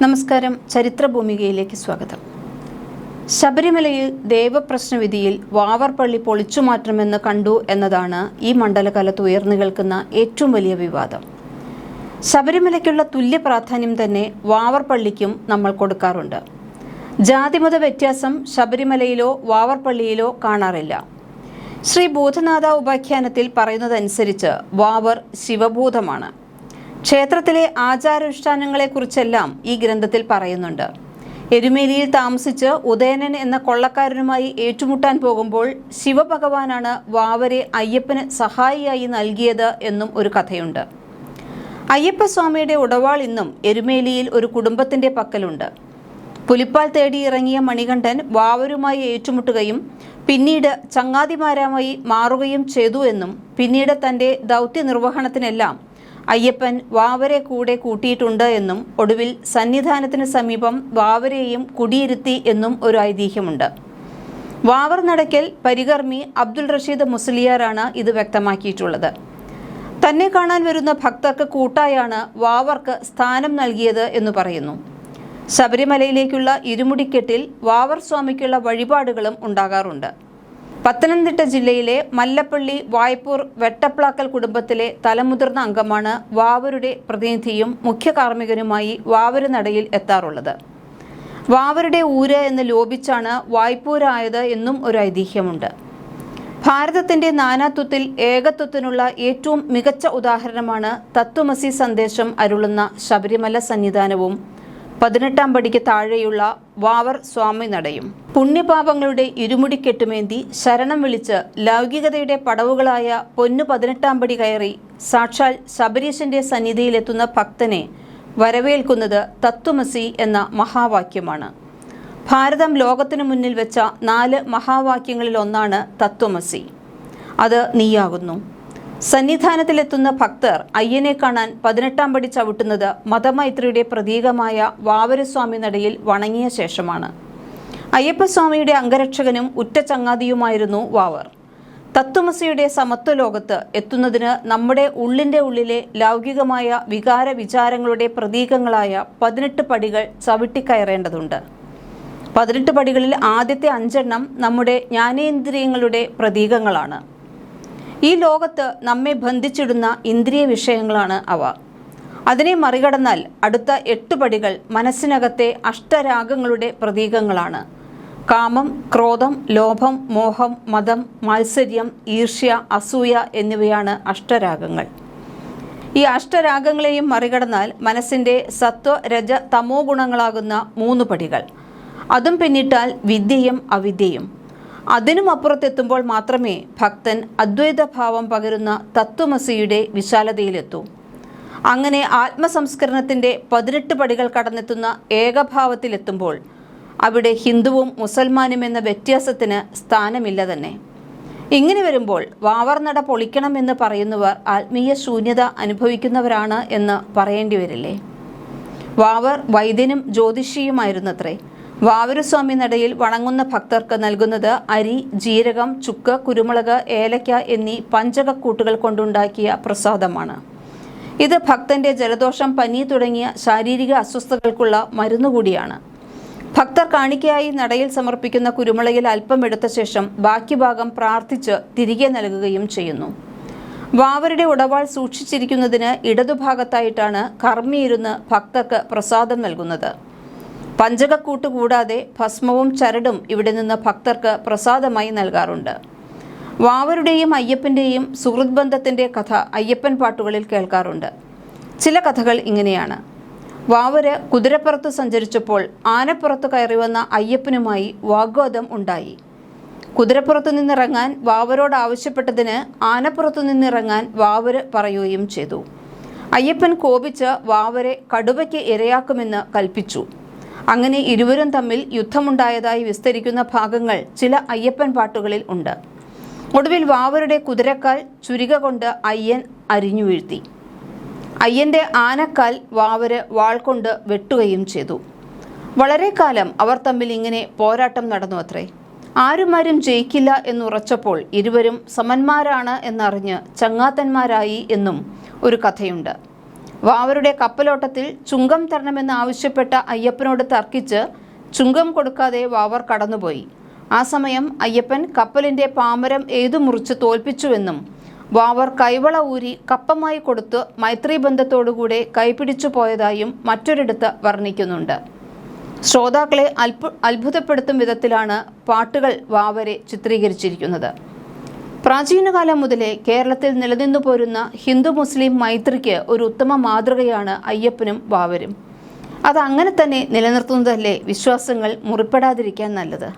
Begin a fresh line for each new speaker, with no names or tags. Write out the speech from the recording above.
നമസ്കാരം. ചരിത്രഭൂമികയിലേക്ക് സ്വാഗതം. ശബരിമലയിൽ ദേവപ്രശ്നവിധിയിൽ വാവർ പള്ളി പൊളിച്ചുമാറ്റണമെന്ന് കണ്ടു എന്നതാണ് ഈ മണ്ഡലകാലത്ത് ഉയർന്നു കേൾക്കുന്ന ഏറ്റവും വലിയ വിവാദം. ശബരിമലയ്ക്കുള്ള തുല്യ പ്രാധാന്യം തന്നെ വാവർ പള്ളിക്കും നമ്മൾ കൊടുക്കാറുണ്ട്. ജാതിമത വ്യത്യാസം ശബരിമലയിലോ വാവർ പള്ളിയിലോ കാണാറില്ല. ശ്രീ ഭൂതനാഥ ഉപാഖ്യാനത്തിൽ പറയുന്നതനുസരിച്ച് വാവർ ശിവഭൂതമാണ്. ക്ഷേത്രത്തിലെ ആചാരാനുഷ്ഠാനങ്ങളെക്കുറിച്ചെല്ലാം ഈ ഗ്രന്ഥത്തിൽ പറയുന്നുണ്ട്. എരുമേലിയിൽ താമസിച്ച് ഉദയനൻ എന്ന കൊള്ളക്കാരനുമായി ഏറ്റുമുട്ടാൻ പോകുമ്പോൾ ശിവഭഗവാനാണ് വാവരെ അയ്യപ്പന് സഹായിയായി നൽകിയത് എന്നും ഒരു കഥയുണ്ട്. അയ്യപ്പസ്വാമിയുടെ ഉടവാൾ ഇന്നും എരുമേലിയിൽ ഒരു കുടുംബത്തിന്റെ പക്കലുണ്ട്. പുലിപ്പാൽ തേടി ഇറങ്ങിയ മണികണ്ഠൻ വാവരുമായി ഏറ്റുമുട്ടുകയും പിന്നീട് ചങ്ങാതിമാരാമായി മാറുകയും ചെയ്തു എന്നും പിന്നീട് തൻ്റെ ദൗത്യ നിർവഹണത്തിനെല്ലാം അയ്യപ്പൻ വാവരെ കൂടെ കൂട്ടിയിട്ടുണ്ട് എന്നും ഒടുവിൽ സന്നിധാനത്തിന് സമീപം വാവരെയും കുടിയിരുത്തി എന്നും ഒരു ഐതിഹ്യമുണ്ട്. വാവർ നടക്കൽ പരികർമ്മി അബ്ദുൾ റഷീദ് മുസ്ലിയാറാണ് ഇത് വ്യക്തമാക്കിയിട്ടുള്ളത്. തന്നെ കാണാൻ വരുന്ന ഭക്തർക്ക് കൂട്ടായാണ് വാവർക്ക് സ്ഥാനം നൽകിയത് എന്ന് പറയുന്നു. ശബരിമലയിലേക്കുള്ള ഇരുമുടിക്കെട്ടിൽ വാവർ സ്വാമിക്കുള്ള വഴിപാടുകളും ഉണ്ടാകാറുണ്ട്. പത്തനംതിട്ട ജില്ലയിലെ മല്ലപ്പള്ളി വായ്പൂർ വെട്ടപ്ലാക്കൽ കുടുംബത്തിലെ തലമുതിർന്ന അംഗമാണ് വാവരുടെ പ്രതിനിധിയും മുഖ്യ കാർമ്മികനുമായി വാവര് നടയിൽ എത്താറുള്ളത്. വാവരുടെ ഊര് എന്ന് ലോപിച്ചാണ് വായ്പൂരായത് എന്നും ഒരു ഐതിഹ്യമുണ്ട്. ഭാരതത്തിന്റെ നാനാത്വത്തിൽ ഏകത്വത്തിനുള്ള ഏറ്റവും മികച്ച ഉദാഹരണമാണ് തത്വമസി സന്ദേശം അരുളുന്ന ശബരിമല സന്നിധാനവും 18-ാം പടിക്ക് താഴെയുള്ള വാവർ സ്വാമി നടയും. പുണ്യപാപങ്ങളുടെ ഇരുമുടിക്കെട്ടുമേന്തി ശരണം വിളിച്ച് ലൗകികതയുടെ പടവുകളായ പൊന്നു 18-ാം പടി കയറി സാക്ഷാൽ ശബരീശന്റെ സന്നിധിയിലെത്തുന്ന ഭക്തനെ വരവേൽക്കുന്നത് തത്വമസി എന്ന മഹാവാക്യമാണ്. ഭാരതം ലോകത്തിനു മുന്നിൽ വെച്ച 4 മഹാവാക്യങ്ങളിൽ ഒന്നാണ് തത്വമസി. അത് നീയാകുന്നു. സന്നിധാനത്തിലെത്തുന്ന ഭക്തർ അയ്യനെ കാണാൻ 18-ാം പടി ചവിട്ടുന്നത് മതമൈത്രിയുടെ പ്രതീകമായ വാവരസ്വാമി നടയിൽ വണങ്ങിയ ശേഷമാണ്. അയ്യപ്പസ്വാമിയുടെ അംഗരക്ഷകനും ഉറ്റ ചങ്ങാതിയുമായിരുന്നു വാവർ. തത്വമസിയുടെ സമത്വ ലോകത്ത് എത്തുന്നതിന് നമ്മുടെ ഉള്ളിൻ്റെ ഉള്ളിലെ ലൗകികമായ വികാര വിചാരങ്ങളുടെ പ്രതീകങ്ങളായ 18 പടികൾ ചവിട്ടിക്കയറേണ്ടതുണ്ട്. 18 പടികളിൽ ആദ്യത്തെ 5 നമ്മുടെ ജ്ഞാനേന്ദ്രിയങ്ങളുടെ പ്രതീകങ്ങളാണ്. ഈ ലോകത്ത് നമ്മെ ബന്ധിച്ചിടുന്ന ഇന്ദ്രിയ വിഷയങ്ങളാണ് അവ. അതിനെ മറികടന്നാൽ അടുത്ത 8 പടികൾ മനസ്സിനകത്തെ അഷ്ടരാഗങ്ങളുടെ പ്രതീകങ്ങളാണ്. കാമം, ക്രോധം, ലോഭം, മോഹം, മദം, മാത്സര്യം, ഈർഷ്യ, അസൂയ എന്നിവയാണ് അഷ്ടരാഗങ്ങൾ. ഈ അഷ്ടരാഗങ്ങളെയും മറികടന്നാൽ മനസ്സിൻ്റെ സത്വ, രജ, തമോ ഗുണങ്ങളാകുന്ന 3 പടികൾ. അതും പിന്നിട്ടാൽ വിദ്യയും അവിദ്യയും. അതിനും അപ്പുറത്തെത്തുമ്പോൾ മാത്രമേ ഭക്തൻ അദ്വൈതഭാവം പകരുന്ന തത്വമസിയുടെ വിശാലതയിലെത്തൂ. അങ്ങനെ ആത്മസംസ്കരണത്തിൻ്റെ 18 പടികൾ കടന്നെത്തുന്ന ഏകഭാവത്തിലെത്തുമ്പോൾ അവിടെ ഹിന്ദുവും മുസൽമാനും എന്ന വ്യത്യാസത്തിന് സ്ഥാനമില്ല തന്നെ. ഇങ്ങനെ വരുമ്പോൾ വാവർ നട പൊളിക്കണമെന്ന് പറയുന്നവർ ആത്മീയ ശൂന്യത അനുഭവിക്കുന്നവരാണ് എന്ന് പറയേണ്ടി വരില്ലേ? വാവർ വൈദ്യനും ജ്യോതിഷിയുമായിരുന്നത്രേ. വാവരുസ്വാമി നടയിൽ വണങ്ങുന്ന ഭക്തർക്ക് നൽകുന്നത് അരി, ജീരകം, ചുക്ക്, കുരുമുളക്, ഏലക്ക എന്നീ പഞ്ചകക്കൂട്ടുകൾ കൊണ്ടുണ്ടാക്കിയ പ്രസാദമാണ്. ഇത് ഭക്തന്റെ ജലദോഷം, പനി തുടങ്ങിയ ശാരീരിക അസ്വസ്ഥതകൾക്കുള്ള മരുന്നുകൂടിയാണ്. ഭക്തർ കാണിക്കയായി നടയിൽ സമർപ്പിക്കുന്ന കുരുമുളകിൽ അല്പം എടുത്ത ശേഷം ബാക്കി ഭാഗം പ്രാർത്ഥിച്ച് തിരികെ നൽകുകയും ചെയ്യുന്നു. വാവരുടെ ഉടവാൾ സൂക്ഷിച്ചിരിക്കുന്നതിന് ഇടതുഭാഗത്തായിട്ടാണ് കർമ്മിയിരുന്ന് ഭക്തർക്ക് പ്രസാദം നൽകുന്നത്. പഞ്ചകക്കൂട്ട് കൂടാതെ ഭസ്മവും ചരടും ഇവിടെ നിന്ന് ഭക്തർക്ക് പ്രസാദമായി നൽകാറുണ്ട്. വാവരുടെയും അയ്യപ്പൻ്റെയും സുഹൃത് ബന്ധത്തിൻ്റെ കഥ അയ്യപ്പൻ പാട്ടുകളിൽ കേൾക്കാറുണ്ട്. ചില കഥകൾ ഇങ്ങനെയാണ്. വാവര് കുതിരപ്പുറത്ത് സഞ്ചരിച്ചപ്പോൾ ആനപ്പുറത്ത് കയറി വന്ന അയ്യപ്പനുമായി വാഗ്വാദം ഉണ്ടായി. കുതിരപ്പുറത്തു നിന്നിറങ്ങാൻ വാവരോട് ആവശ്യപ്പെട്ടതിന് ആനപ്പുറത്തു നിന്നിറങ്ങാൻ വാവര് പറയുകയും ചെയ്തു. അയ്യപ്പൻ കോപിച്ച് വാവരെ കടുവയ്ക്ക് ഇരയാക്കുമെന്ന് കൽപ്പിച്ചു. അങ്ങനെ ഇരുവരും തമ്മിൽ യുദ്ധമുണ്ടായതായി വിസ്തരിക്കുന്ന ഭാഗങ്ങൾ ചില അയ്യപ്പൻ പാട്ടുകളിൽ ഉണ്ട്. ഒടുവിൽ വാവരുടെ കുതിരക്കാൽ ചുരിക കൊണ്ട് അയ്യൻ അരിഞ്ഞു വീഴ്ത്തി. അയ്യൻ്റെ ആനക്കാൽ വാവര് വാൾ കൊണ്ട് വെട്ടുകയും ചെയ്തു. വളരെ കാലം അവർ തമ്മിൽ ഇങ്ങനെ പോരാട്ടം നടന്നു അത്രേ. ആരും ജയിക്കില്ല എന്നുറച്ചപ്പോൾ ഇരുവരും സമന്മാരാണ് എന്നറിഞ്ഞ് ചങ്ങാത്തന്മാരായി എന്നും ഒരു കഥയുണ്ട്. വാവരുടെ കപ്പലോട്ടത്തിൽ ചുങ്കം തരണമെന്ന് ആവശ്യപ്പെട്ട അയ്യപ്പനോട് തർക്കിച്ച് ചുങ്കം കൊടുക്കാതെ വാവർ കടന്നുപോയി. ആ സമയം അയ്യപ്പൻ കപ്പലിന്റെ പാമരം ഏതു മുറിച്ച് തോൽപ്പിച്ചുവെന്നും വാവർ കൈവള ഊരി കപ്പമായി കൊടുത്ത് മൈത്രി ബന്ധത്തോടുകൂടെ കൈപിടിച്ചു പോയതായും മറ്റൊരിടത്ത് വർണ്ണിക്കുന്നുണ്ട്. ശ്രോതാക്കളെ അത്ഭുതപ്പെടുത്തും വിധത്തിലാണ് പാട്ടുകൾ വാവരെ ചിത്രീകരിച്ചിരിക്കുന്നത്. പ്രാചീനകാലം മുതലേ കേരളത്തിൽ നിലനിന്നു പോരുന്ന ഹിന്ദു മുസ്ലിം മൈത്രിക്ക് ഒരു ഉത്തമ മാതൃകയാണ് അയ്യപ്പനും വാവരും. അത് അങ്ങനെ തന്നെ നിലനിർത്തുന്നതല്ലേ വിശ്വാസങ്ങൾ മുറിപ്പെടാതിരിക്കാൻ നല്ലത്.